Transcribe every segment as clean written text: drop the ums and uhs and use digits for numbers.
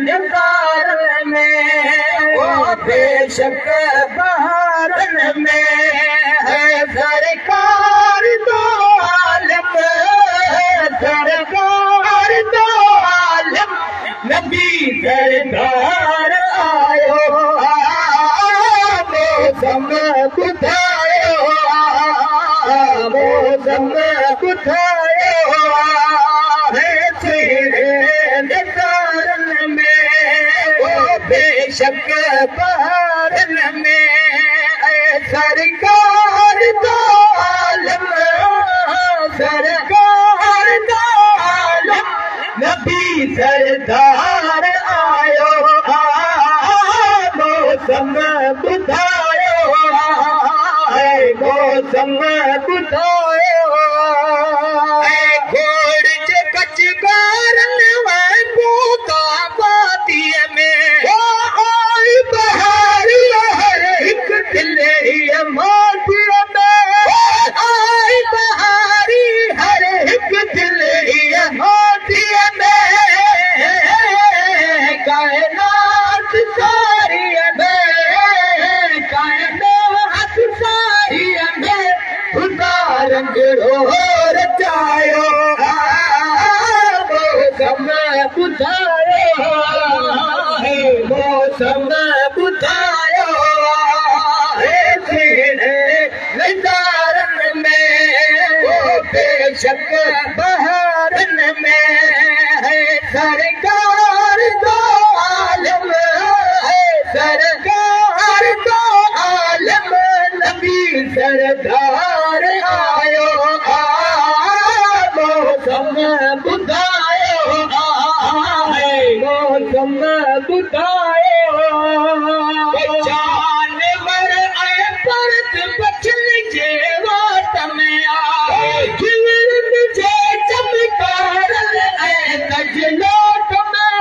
निकारन में वो बेशक बहारन में है सरकार दो आलम, सरकार दो आलम नबी सरदार आयो मौसम बुधायो, मौसम बुधायो है तेरे निकारन में वो बेशक बहारन में सरकार दो आलम, सरकार दो आलम नबी सरदार आयो मौसम बुधायो है, मौसम बुधायो घोड़ जे कच गारन पूता बाती में आई बहारी हर एक खिले मोती में आई बहारी हर एक खिले मोती में कायनात सारी में, कायनात सारी में खुदा रंग और चायो मौसम बुधायो, मौसम बुधायो तेरे निकारन में वो बेशक बहारन में है सरकार दो आलम, सरकार दो आलम नबी सरदार आयो मौसम बुधायो, मौसम बुधायो जानवर आए परत बचन जे वाट में आए खिलरन जे चमकारन आए तजलोट में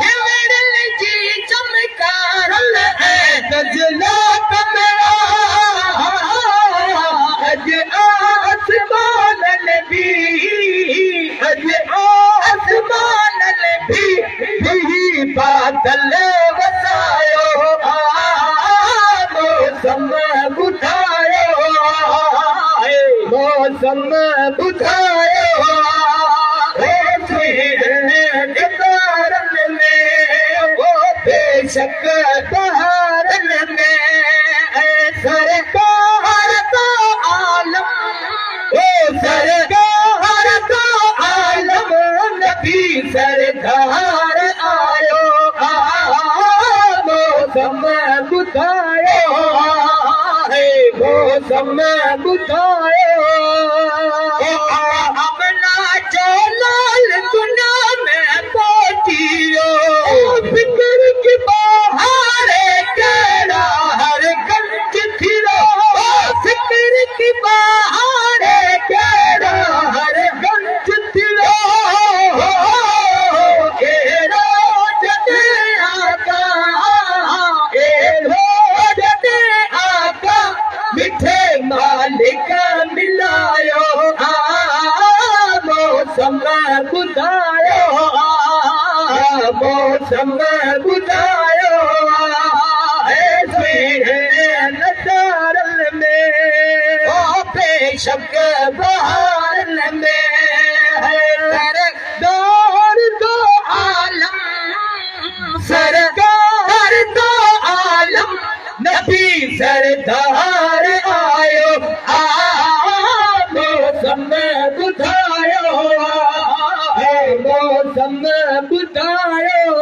खिलरन जी चमकारन आए तजलोट में अज आसमानन भी, अज आसमानन भी बादल वसायो मौसम बुधायो, मौसम बुधायो तेरे निकारन में वो बेशक बहारन में सरकार दो आलम, ओ सरकार दो आलम नबी सरदार आयो मौसम बुधायो, मौसम बुधायो अपना जो लाल गुना में पोतियो फिक्र की बहारे केड़ा हर गंज थिरो फिक्र की बहारे केड़ा हर गंज थिरो ए रोज दे आका, ए रोज दे आका मिठे मालिक मिलायो मौसम बुधायो, मौसम बुधायो तेरे निकारन में वो बेशक बहारन में सरदार दो आलम, सरकार दो आलम नबी सरदार आयो मौसम बुधायो, मौसम बुधायो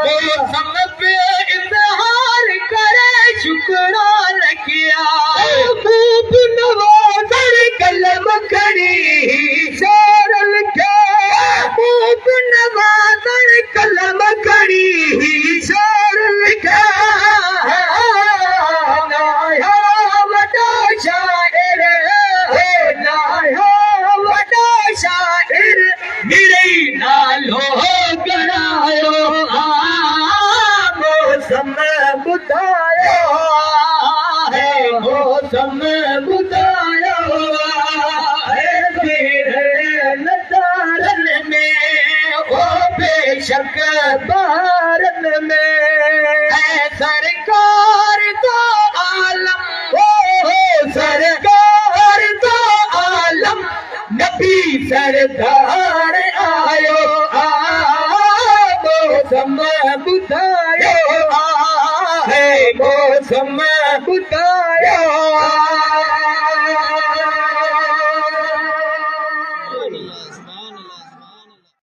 मौसम पे इज़हार करे शुक्रान किया खूब नवाज़र कलम खड़ी शेर लिखे खूब नवाज़र कलम खड़ी शेर लिखे नाया वडा शायर, नाया वडा शायर मेरे नालो गणायो मौसम बुधायो, मौसम बुधायो तेरे निकारन में वो शक बारन में है सरकार तो आलम हो सरकार तो आलम नबी सरदार आयो मौसम बुधायो है मौसम बुधायो